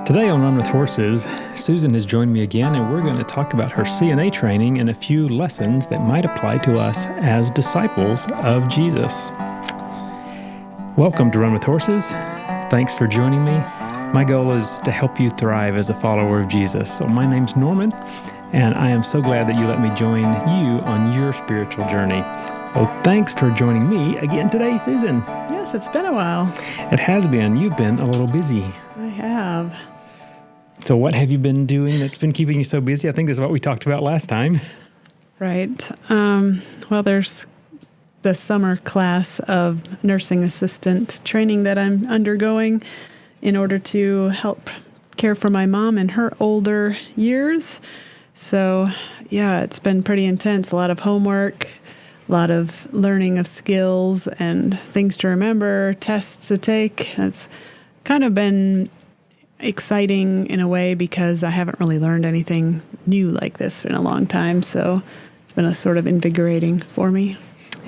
Today on Run with Horses, Susan has joined me again, and we're going to talk about her CNA training and a few lessons that might apply to us as disciples of Jesus. Welcome to Run with Horses. Thanks for joining me. My goal is to help you thrive as a follower of Jesus. So my name's Norman, and I am so glad that you let me join you on your spiritual journey. So thanks for joining me again today, Susan. Yes, it's been a while. It has been. You've been a little busy. I have. So what have you been doing that's been keeping you so busy? I think this is what we talked about last time. Right. Well, there's the summer class of nursing assistant training that I'm undergoing in order to help care for my mom in her older years. So, yeah, it's been pretty intense. A lot of homework, a lot of learning of skills and things to remember, tests to take. It's kind of been exciting in a way because I haven't really learned anything new like this in a long time. So it's been a sort of invigorating for me.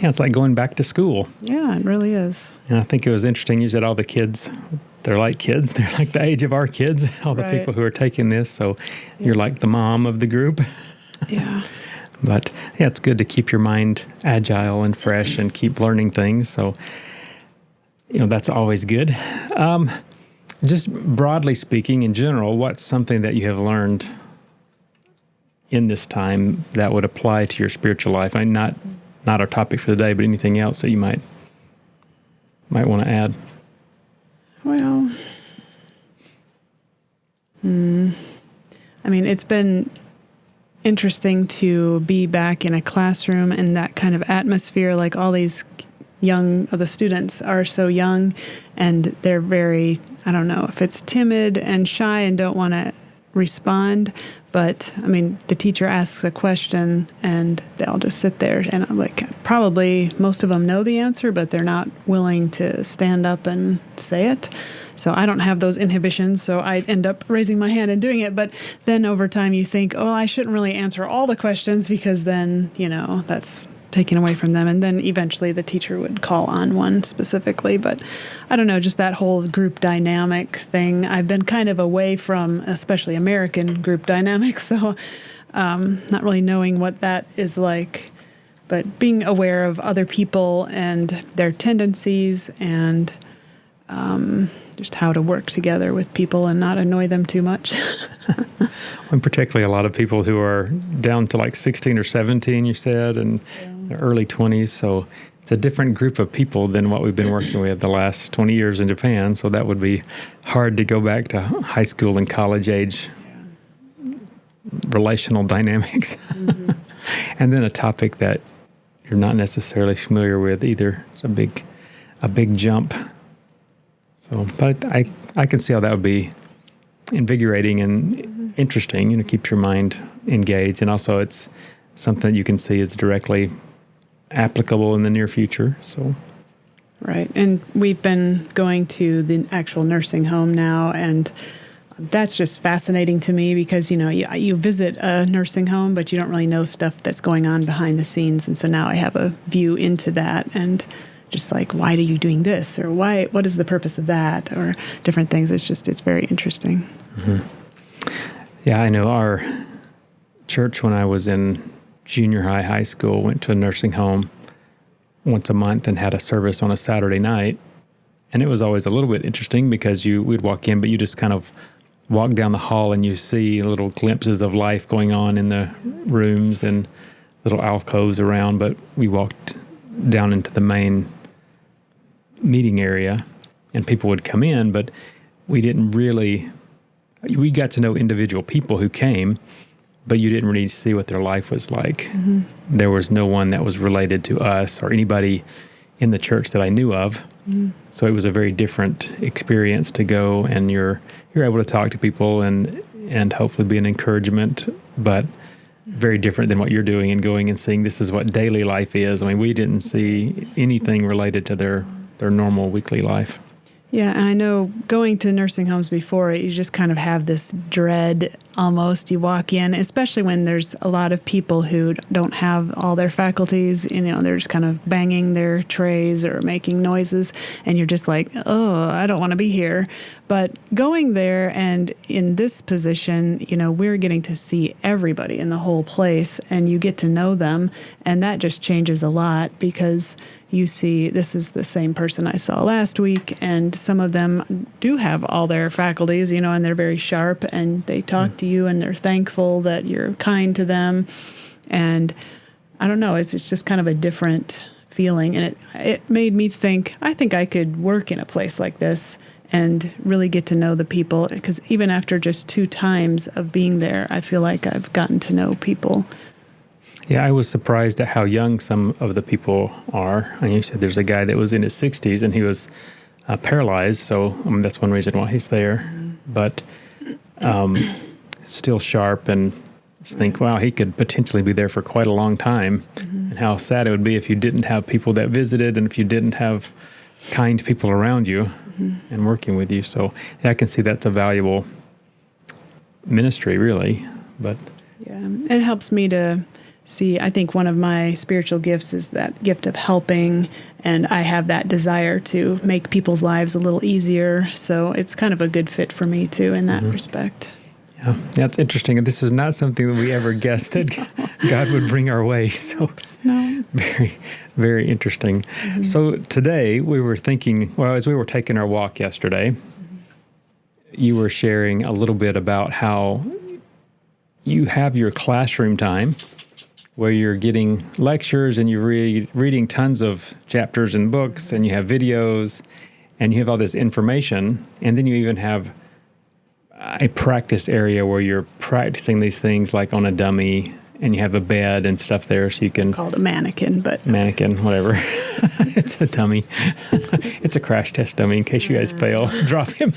Yeah, it's like going back to school. Yeah, it really is. And I think it was interesting. You said all the kids, they're like kids. They're like the age of our kids, all the Right. people who are taking this. So you're like the mom of the group. Yeah. But yeah, it's good to keep your mind agile and fresh and keep learning things. So, that's always good. Just broadly speaking, in general, what's something that you have learned in this time that would apply to your spiritual life? I mean, not our topic for the day, but anything else that you might want to add? Well, it's been interesting to be back in a classroom in that kind of atmosphere. Like all these the students are so young and they're very, I don't know if it's timid and shy and don't want to respond. But the teacher asks a question and they'll just sit there and probably most of them know the answer, but they're not willing to stand up and say it. So I don't have those inhibitions, so I end up raising my hand and doing it. But then over time you think, I shouldn't really answer all the questions because then, that's taken away from them. And then eventually the teacher would call on one specifically. But I don't know, just that whole group dynamic thing. I've been kind of away from, especially American group dynamics, so not really knowing what that is like. But being aware of other people and their tendencies and just how to work together with people and not annoy them too much. And particularly a lot of people who are down to like 16 or 17, you said, and their early 20s. So it's a different group of people than what we've been working with the last 20 years in Japan. So that would be hard to go back to high school and college age relational dynamics. Mm-hmm. And then a topic that you're not necessarily familiar with either. It's a big jump. So, but I can see how that would be invigorating and interesting, keeps your mind engaged. And also it's something that you can see is directly applicable in the near future. So, right. And we've been going to the actual nursing home now, and that's just fascinating to me because, you visit a nursing home, but you don't really know stuff that's going on behind the scenes. And so now I have a view into that and just like, why are you doing this? Or what is the purpose of that? Or different things. It's very interesting. Mm-hmm. Yeah, I know our church when I was in junior high school went to a nursing home once a month and had a service on a Saturday night. And it was always a little bit interesting because we'd walk in, but you just kind of walk down the hall and you see little glimpses of life going on in the rooms and little alcoves around. But we walked down into the main meeting area and people would come in, but we got to know individual people who came, but you didn't really see what their life was like. Mm-hmm. There was no one that was related to us or anybody in the church that I knew of. Mm-hmm. So it was a very different experience to go, and you're able to talk to people and hopefully be an encouragement, but very different than what you're doing and going and seeing this is what daily life is. We didn't see anything related to their normal weekly life. Yeah, and I know going to nursing homes before, you just kind of have this dread almost. You walk in, especially when there's a lot of people who don't have all their faculties, they're just kind of banging their trays or making noises, and you're just like, oh, I don't want to be here. But going there and in this position, we're getting to see everybody in the whole place, and you get to know them, and that just changes a lot because you see this is the same person I saw last week, and some of them do have all their faculties, and they're very sharp, and they talk to you, and they're thankful that you're kind to them. And I don't know, it's just kind of a different feeling, and it made me think, I think I could work in a place like this and really get to know the people, because even after just 2 times of being there, I feel like I've gotten to know people. Yeah, I was surprised at how young some of the people are. And you said there's a guy that was in his 60s and he was paralyzed, so that's one reason why he's there. Mm-hmm. But still sharp, and just think, wow, he could potentially be there for quite a long time. Mm-hmm. And how sad it would be if you didn't have people that visited, and if you didn't have kind people around you and working with you. So yeah, I can see that's a valuable ministry, really. But yeah, it helps me to see, I think one of my spiritual gifts is that gift of helping, and I have that desire to make people's lives a little easier. So it's kind of a good fit for me too in that respect. Yeah, that's interesting. This is not something that we ever guessed that God would bring our way. So no. Very, very interesting. Mm-hmm. So today we were thinking, as we were taking our walk yesterday, you were sharing a little bit about how you have your classroom time where you're getting lectures and you're reading tons of chapters and books, and you have videos, and you have all this information, and then you even have a practice area where you're practicing these things like on a dummy, and you have a bed and stuff there so you can... Called a mannequin, but... Mannequin, whatever. It's a dummy. It's a crash test dummy in case you guys fail. Drop him.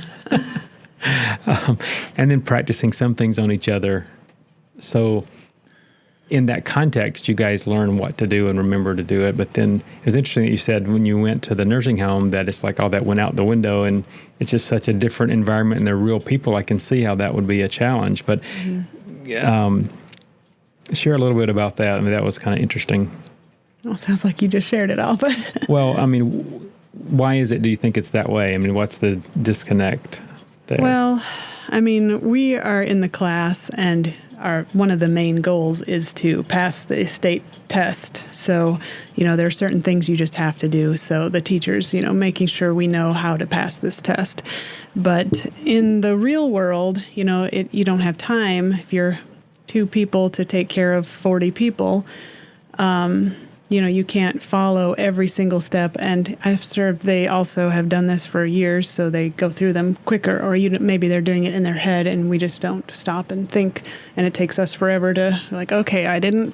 And then practicing some things on each other. So in that context, you guys learn what to do and remember to do it. But then it was interesting that you said when you went to the nursing home that it's like all that went out the window, and it's just such a different environment, and they're real people. I can see how that would be a challenge. But share a little bit about that. I mean, that was kind of interesting. Well, sounds like you just shared it all, but... Well, I mean, why is it, do you think it's that way? I mean, what's the disconnect there? Well, I mean, we are in the class, and one of the main goals is to pass the state test. So, there are certain things you just have to do. So the teachers, making sure we know how to pass this test. But in the real world, you don't have time if you're 2 people to take care of 40 people. You can't follow every single step. And I've observed they also have done this for years, so they go through them quicker, or maybe they're doing it in their head, and we just don't stop and think, and it takes us forever to like, okay, I didn't,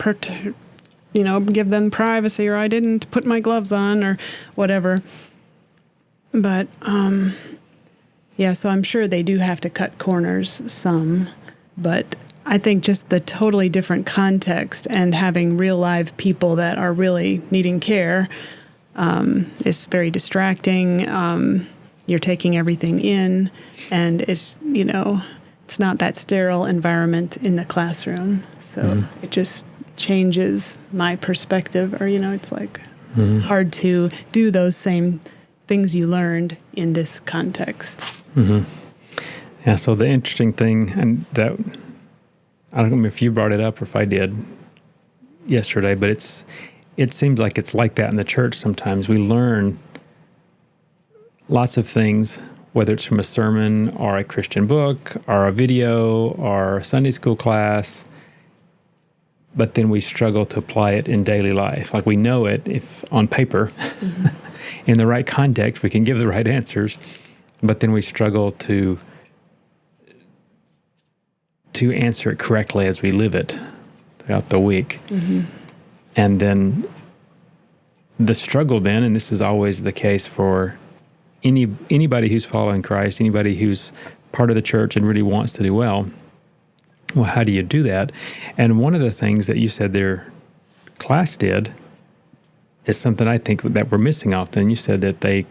give them privacy, or I didn't put my gloves on, or whatever. But so I'm sure they do have to cut corners some, but I think just the totally different context and having real live people that are really needing care is very distracting. You're taking everything in, and it's not that sterile environment in the classroom. So it just changes my perspective, or it's like hard to do those same things you learned in this context. Mm-hmm. Yeah. So the interesting thing, and that. I don't know if you brought it up or if I did yesterday, but it seems like it's like that in the church sometimes. We learn lots of things, whether it's from a sermon or a Christian book or a video or a Sunday school class, but then we struggle to apply it in daily life. Like we know it if on paper, in the right context, we can give the right answers, but then we struggle to answer it correctly as we live it throughout the week. Mm-hmm. And then the struggle then, and this is always the case for anybody who's following Christ, anybody who's part of the church and really wants to do well, how do you do that? And one of the things that you said their class did is something I think that we're missing often. You said that they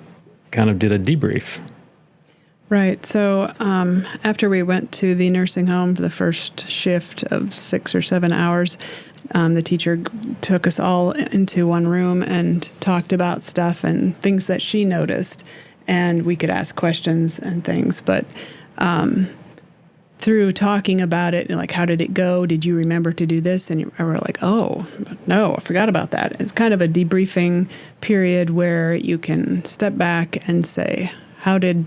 kind of did a debrief. Right. So after we went to the nursing home for the first shift of 6 or 7 hours, the teacher took us all into one room and talked about stuff and things that she noticed. And we could ask questions and things. But through talking about it, like, how did it go? Did you remember to do this? And we're like, oh, no, I forgot about that. It's kind of a debriefing period where you can step back and say, how did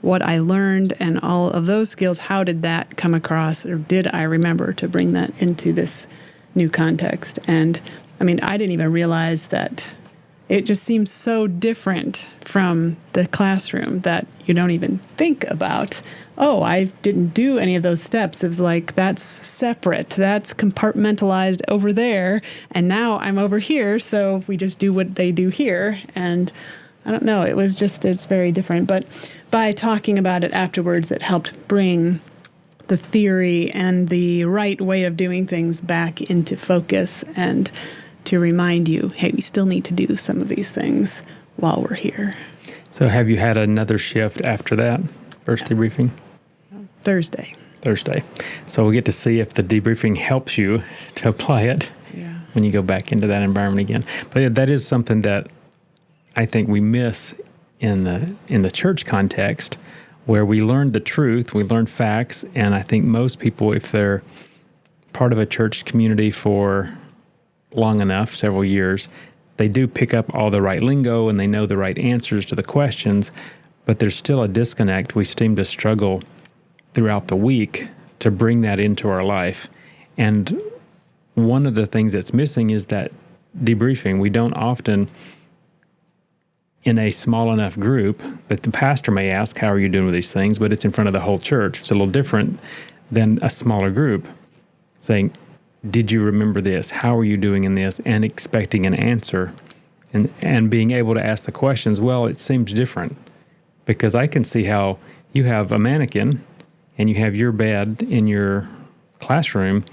what I learned and all of those skills, how did that come across, or did I remember to bring that into this new context? And I mean, I didn't even realize that it just seems so different from the classroom that you don't even think about, oh, I didn't do any of those steps. It was like, that's separate, that's compartmentalized over there, and now I'm over here, so we just do what they do here. And I don't know, it's very different. But by talking about it afterwards, it helped bring the theory and the right way of doing things back into focus and to remind you, hey, we still need to do some of these things while we're here. So have you had another shift after that first debriefing? Thursday. So we get to see if the debriefing helps you to apply it when you go back into that environment again. But that is something that I think we miss in the church context, where we learn the truth, we learn facts, and I think most people, if they're part of a church community for long enough, several years, they do pick up all the right lingo and they know the right answers to the questions, but there's still a disconnect. We seem to struggle throughout the week to bring that into our life. And one of the things that's missing is that debriefing. We don't often, in a small enough group, that the pastor may ask, how are you doing with these things? But it's in front of the whole church. It's a little different than a smaller group saying, did you remember this? How are you doing in this? And expecting an answer and being able to ask the questions. Well, it seems different because I can see how you have a mannequin and you have your bed in your classroom,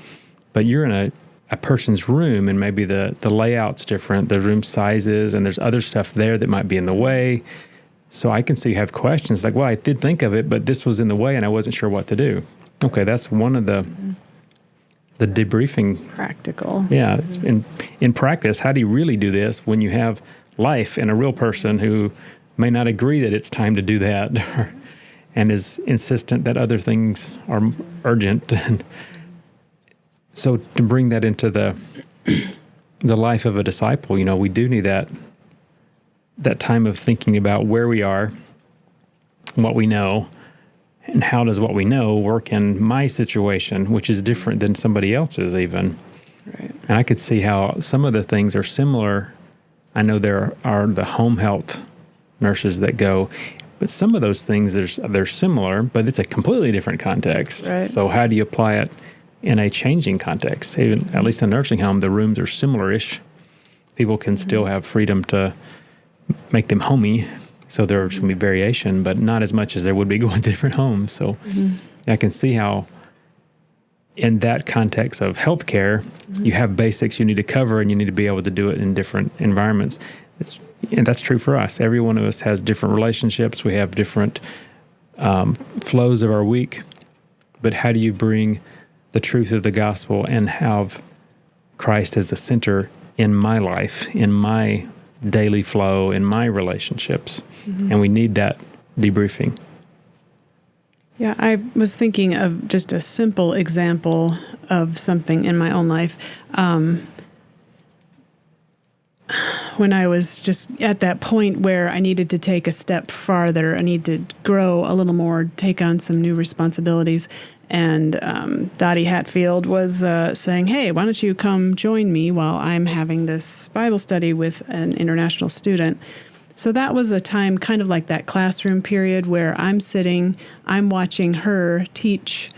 but you're in a person's room and maybe the layout's different, the room sizes, and there's other stuff there that might be in the way. So I can see you have questions like, well, I did think of it, but this was in the way and I wasn't sure what to do. Okay, that's one of the debriefing. Practical. Yeah, it's in practice, how do you really do this when you have life and a real person who may not agree that it's time to do that and is insistent that other things are urgent. And so to bring that into the life of a disciple, we do need that time of thinking about where we are, what we know, and how does what we know work in my situation, which is different than somebody else's even. Right. And I could see how some of the things are similar. I know there are the home health nurses that go, but some of those things, they're similar, but it's a completely different context. Right. So how do you apply it in a changing context? Even, at least in a nursing home, the rooms are similar-ish. People can still have freedom to make them homey. So there's going to be variation, but not as much as there would be going to different homes. So I can see how in that context of healthcare, you have basics you need to cover and you need to be able to do it in different environments. And that's true for us. Every one of us has different relationships. We have different flows of our week. But how do you bring the truth of the gospel and have Christ as the center in my life, in my daily flow, in my relationships? And we need that debriefing. Yeah, I was thinking of just a simple example of something in my own life. When I was just at that point where I needed to take a step farther, I needed to grow a little more, take on some new responsibilities. And Dottie Hatfield was saying, hey, why don't you come join me while I'm having this Bible study with an international student? So that was a time kind of like that classroom period where I'm sitting, I'm watching her teach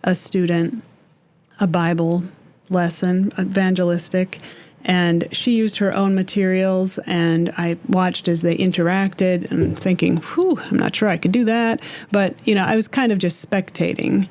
a student a Bible lesson, evangelistic, and she used her own materials, and I watched as they interacted and thinking, I'm not sure I could do that. But, I was kind of just spectating.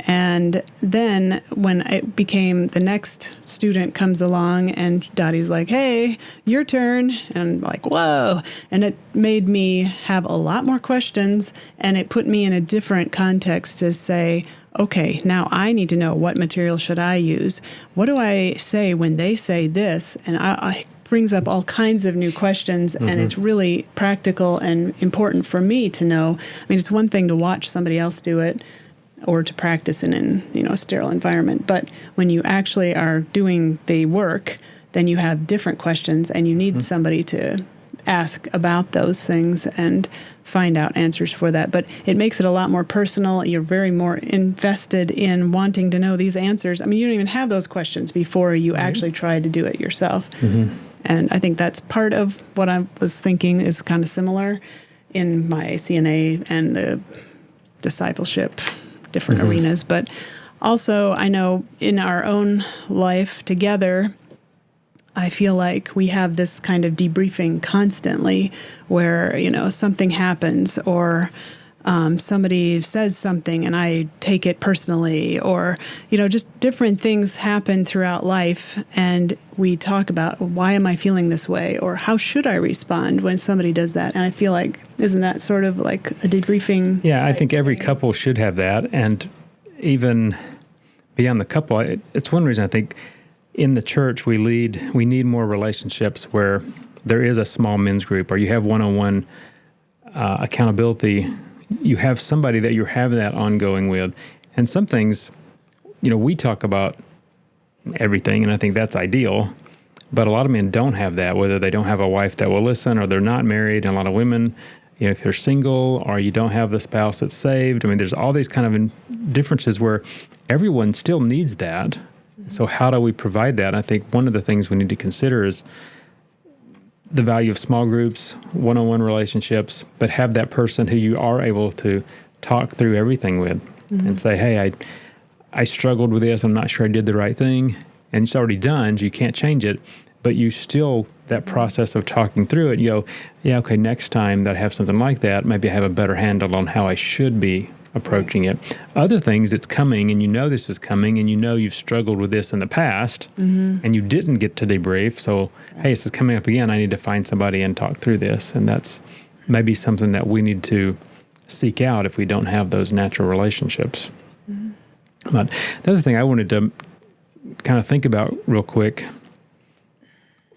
And then when it became the next student comes along and Dottie's like, hey, your turn. And I'm like, whoa. And it made me have a lot more questions, and it put me in a different context to say, okay, now I need to know, what material should I use? What do I say when they say this? And I brings up all kinds of new questions, and it's really practical and important for me to know. I mean, it's one thing to watch somebody else do it or to practice in a sterile environment, but when you actually are doing the work, then you have different questions, and you need somebody to ask about those things and find out answers for that. But it makes it a lot more personal. You're very more invested in wanting to know these answers. I mean, you don't even have those questions before you actually try to do it yourself. And I think that's part of what I was thinking is kind of similar in my CNA and the discipleship, different arenas. But also, I know in our own life together, I feel like we have this kind of debriefing constantly where, something happens, or somebody says something and I take it personally, or, just different things happen throughout life. And we talk about, why am I feeling this way? Or how should I respond when somebody does that? And I feel like, isn't that sort of like a debriefing? Yeah, I think every couple should have that. And even beyond the couple, it's one reason I think in the church we need more relationships where there is a small men's group, or you have one-on-one accountability. You have somebody that you're having that ongoing with. And some things, we talk about everything, and I think that's ideal. But a lot of men don't have that, whether they don't have a wife that will listen, or they're not married. And a lot of women, if you're single, or you don't have the spouse that's saved. I mean, there's all these kind of differences where everyone still needs that. So how do we provide that? I think one of the things we need to consider is the value of small groups, one-on-one relationships, but have that person who you are able to talk through everything with and say, hey, I struggled with this. I'm not sure I did the right thing. And it's already done, so you can't change it. But you still, that process of talking through it, you go, yeah, okay, next time that I have something like that, maybe I have a better handle on how I should be approaching it. Other things, it's coming, and this is coming, and you've struggled with this in the past, and you didn't get to debrief. So, hey, this is coming up again. I need to find somebody and talk through this. And that's maybe something that we need to seek out if we don't have those natural relationships. But the other thing I wanted to kind of think about real quick,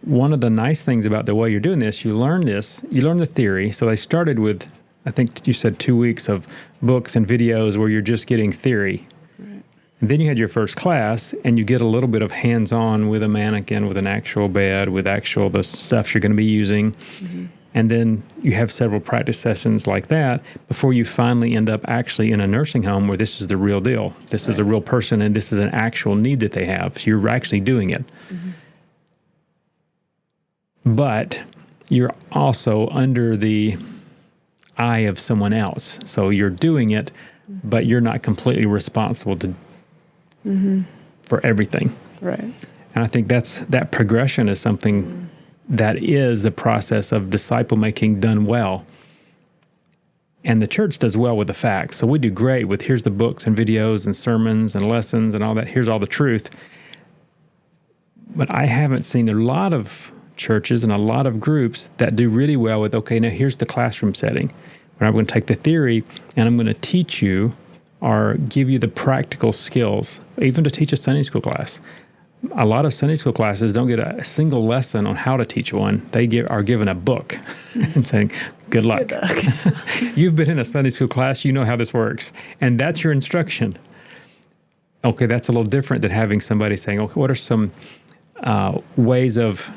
one of the nice things about the way you're doing this, you learn the theory. So they started with, I think you said 2 weeks of books and videos where you're just getting theory. Right. And then you had your first class, and you get a little bit of hands-on with a mannequin, with an actual bed, with the stuff you're going to be using. And then you have several practice sessions like that before you finally end up actually in a nursing home where this is the real deal. This is a real person, and this is an actual need that they have. So you're actually doing it. But you're also under the eye of someone else. So you're doing it, but you're not completely responsible for everything. Right. And I think that progression is something that is the process of disciple making done well. And the church does well with the facts. So we do great with, here's the books and videos and sermons and lessons and all that. Here's all the truth. But I haven't seen a lot of churches and a lot of groups that do really well with, okay, now here's the classroom setting, where I'm going to take the theory and I'm going to teach you or give you the practical skills, even to teach a Sunday school class. A lot of Sunday school classes don't get a single lesson on how to teach one. They are given a book and saying, good luck. You've been in a Sunday school class, you know how this works. And that's your instruction. Okay, that's a little different than having somebody saying, okay, what are some ways of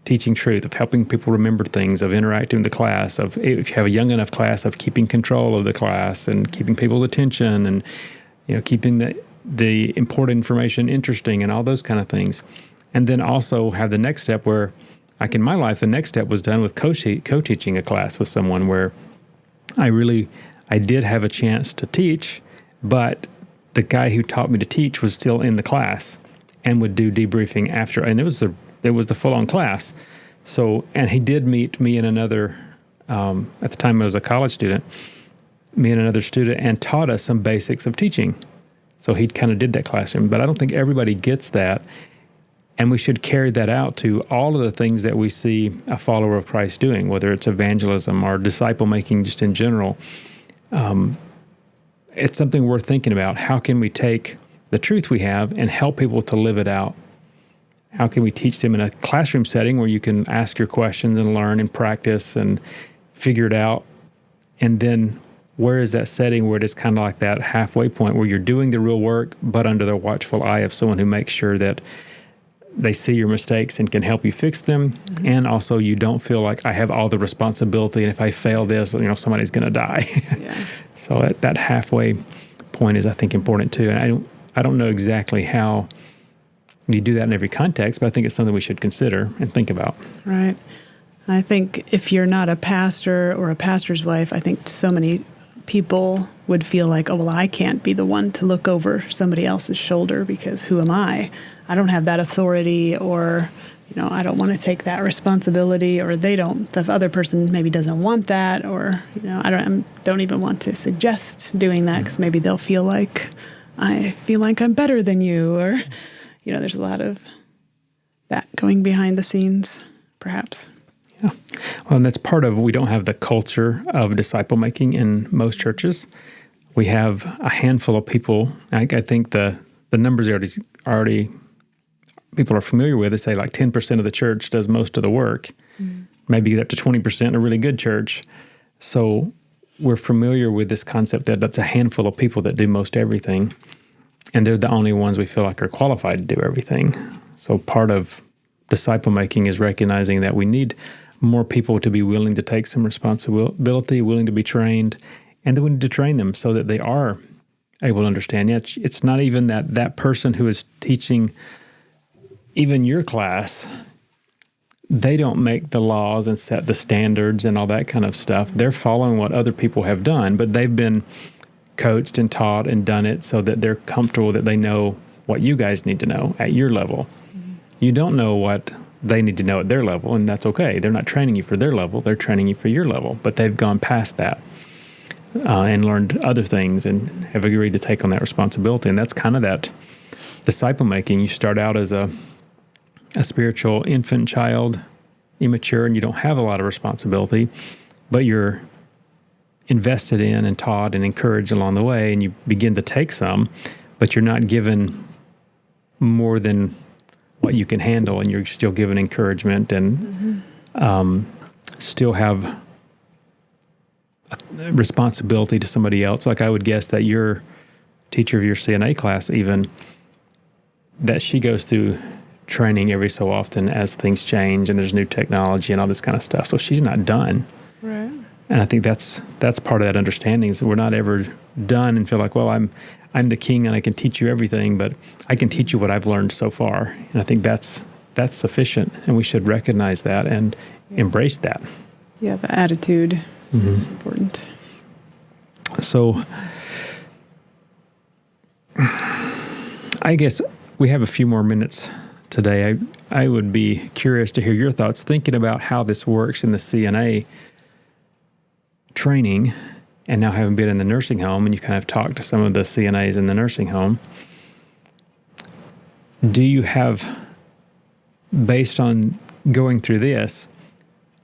teaching truth, of helping people remember things, of interacting with the class, of, if you have a young enough class, of keeping control of the class and keeping people's attention and, keeping the important information interesting and all those kind of things. And then also have the next step where, like in my life, the next step was done with co-teaching a class with someone where I did have a chance to teach, but the guy who taught me to teach was still in the class and would do debriefing after, and it was the full-on class. So, and he did meet me and another, at the time I was a college student, me and another student, and taught us some basics of teaching. So he kind of did that classroom. But I don't think everybody gets that. And we should carry that out to all of the things that we see a follower of Christ doing, whether it's evangelism or disciple making just in general. It's something worth thinking about. How can we take the truth we have and help people to live it out? How can we teach them in a classroom setting where you can ask your questions and learn and practice and figure it out? And then where is that setting where it is kind of like that halfway point where you're doing the real work, but under the watchful eye of someone who makes sure that they see your mistakes and can help you fix them. Mm-hmm. And also you don't feel like I have all the responsibility. And if I fail this, somebody's going to die. Yeah. So that halfway point is, I think, important too. And I don't know exactly how you do that in every context, but I think it's something we should consider and think about. Right. I think if you're not a pastor or a pastor's wife, I think so many people would feel like, oh, well, I can't be the one to look over somebody else's shoulder because who am I? I don't have that authority, or, I don't want to take that responsibility, or the other person maybe doesn't want that, or, I don't even want to suggest doing that because maybe they'll feel like I feel like I'm better than you, or, there's a lot of that going behind the scenes, perhaps. Yeah. Well, and that's part of, we don't have the culture of disciple making in most churches. We have a handful of people. I think the numbers already people are familiar with. They say like 10% of the church does most of the work. Mm. Maybe get up to 20% in a really good church. So we're familiar with this concept that that's a handful of people that do most everything. And they're the only ones we feel like are qualified to do everything. So part of disciple making is recognizing that we need more people to be willing to take some responsibility, willing to be trained, and then we need to train them so that they are able to understand. Yeah, it's not even that person who is teaching even your class, they don't make the laws and set the standards and all that kind of stuff. They're following what other people have done, but they've been coached and taught and done it so that they're comfortable that they know what you guys need to know at your level. Mm-hmm. You don't know what they need to know at their level, and that's okay. They're not training you for their level. They're training you for your level, but they've gone past that and learned other things and have agreed to take on that responsibility. And that's kind of that disciple making. You start out as a spiritual infant child, immature, and you don't have a lot of responsibility, but you're invested in and taught and encouraged along the way, and you begin to take some, but you're not given more than what you can handle, and you're still given encouragement and still have a responsibility to somebody else. Like I would guess that your teacher of your CNA class, even, that she goes through training every so often as things change and there's new technology and all this kind of stuff. So she's not done. Right. And I think that's part of that understanding, is that we're not ever done and feel like, well, I'm the king and I can teach you everything, but I can teach you what I've learned so far. And I think that's sufficient, and we should recognize that and embrace that. Yeah, the attitude is important. So I guess we have a few more minutes today. I would be curious to hear your thoughts, thinking about how this works in the CNA training, and now having been in the nursing home, and you kind of talked to some of the CNAs in the nursing home. Do you have, based on going through this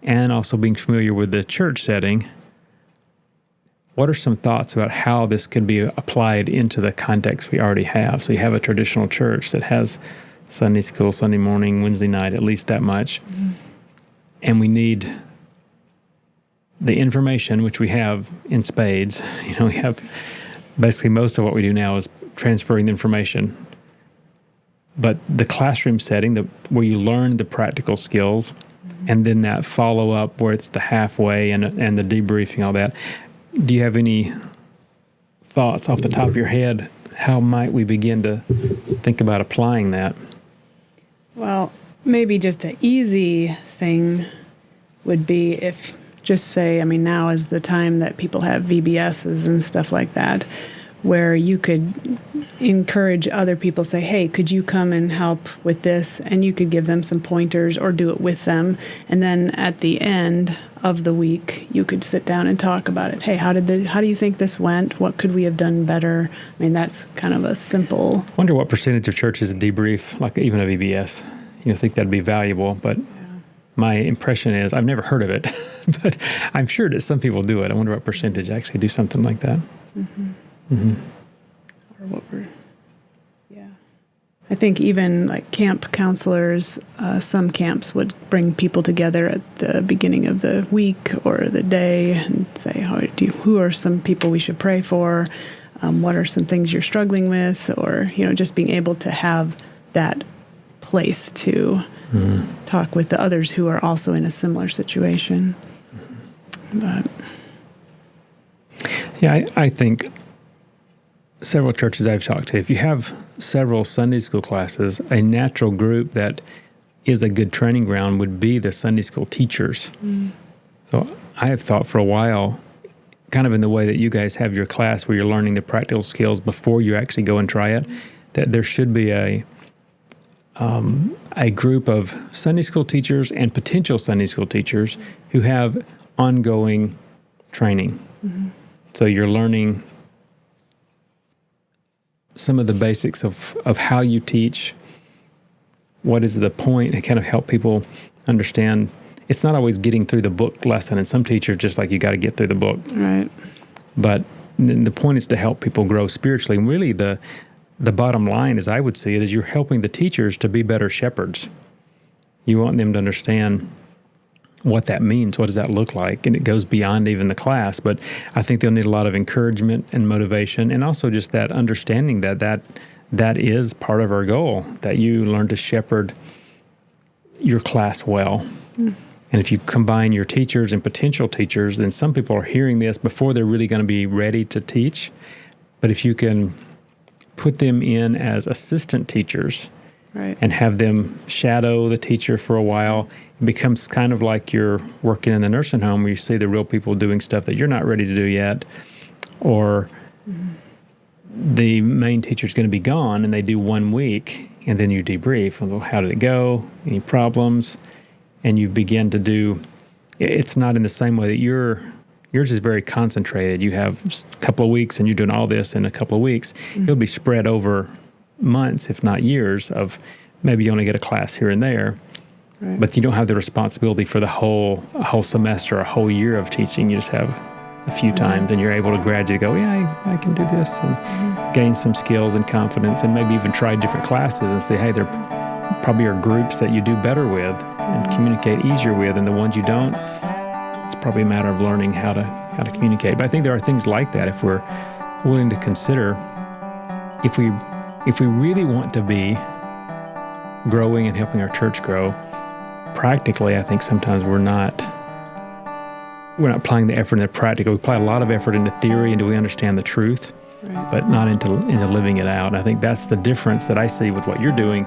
and also being familiar with the church setting, what are some thoughts about how this could be applied into the context we already have? So you have a traditional church that has Sunday school, Sunday morning, Wednesday night, at least that much. Mm-hmm. And we need the information, which we have in spades. We have basically most of what we do now is transferring the information. But the classroom setting, where you learn the practical skills, and then that follow-up where it's the halfway and the debriefing, all that. Do you have any thoughts off the top of your head? How might we begin to think about applying that? Well, maybe just an easy thing would be if just say, now is the time that people have VBSs and stuff like that, where you could encourage other people, say, hey, could you come and help with this? And you could give them some pointers or do it with them. And then at the end of the week, you could sit down and talk about it. Hey, how do you think this went? What could we have done better? I mean, that's kind of a simple. Wonder what percentage of churches debrief, like even a VBS. I think that'd be valuable, but my impression is, I've never heard of it, but I'm sure that some people do it. I wonder what percentage actually do something like that. Or what I think even like camp counselors, some camps would bring people together at the beginning of the week or the day and say, who are some people we should pray for? What are some things you're struggling with? Or, just being able to have that place to talk with the others who are also in a similar situation. But yeah, I think several churches I've talked to, if you have several Sunday school classes, a natural group that is a good training ground would be the Sunday school teachers. So I have thought for a while, kind of in the way that you guys have your class where you're learning the practical skills before you actually go and try it, that there should be a group of Sunday school teachers and potential Sunday school teachers who have ongoing training. So you're learning some of the basics of how you teach, what is the point, and kind of help people understand. It's not always getting through the book lesson, and some teachers just like, you got to get through the book. Right. But the point is to help people grow spiritually. And really the bottom line, as I would see it, is you're helping the teachers to be better shepherds. You want them to understand what that means, what does that look like, and it goes beyond even the class. But I think they'll need a lot of encouragement and motivation, and also just that understanding that is part of our goal, that you learn to shepherd your class well. And if you combine your teachers and potential teachers, then some people are hearing this before they're really going to be ready to teach. But if you can put them in as assistant teachers, right, and have them shadow the teacher for a while, it becomes kind of like you're working in the nursing home where you see the real people doing stuff that you're not ready to do yet, or the main teacher's going to be gone and they do 1 week and then you debrief. Well, how did it go? Any problems? And you begin to do, it's not in the same way that yours is very concentrated. You have a couple of weeks and you're doing all this in a couple of weeks. It'll be spread over months, if not years, of maybe you only get a class here and there. Right. But you don't have the responsibility for a whole semester, a whole year of teaching. You just have a few times, and you're able to gradually go, I can do this, and gain some skills and confidence, and maybe even try different classes and say, hey, there probably are groups that you do better with and communicate easier with, and the ones you don't, it's probably a matter of learning how to communicate. But I think there are things like that if we're willing to consider. If we really want to be growing and helping our church grow, practically, I think sometimes we're not applying the effort into practical. We apply a lot of effort into theory, and do we understand the truth, right, but not into living it out. And I think that's the difference that I see with what you're doing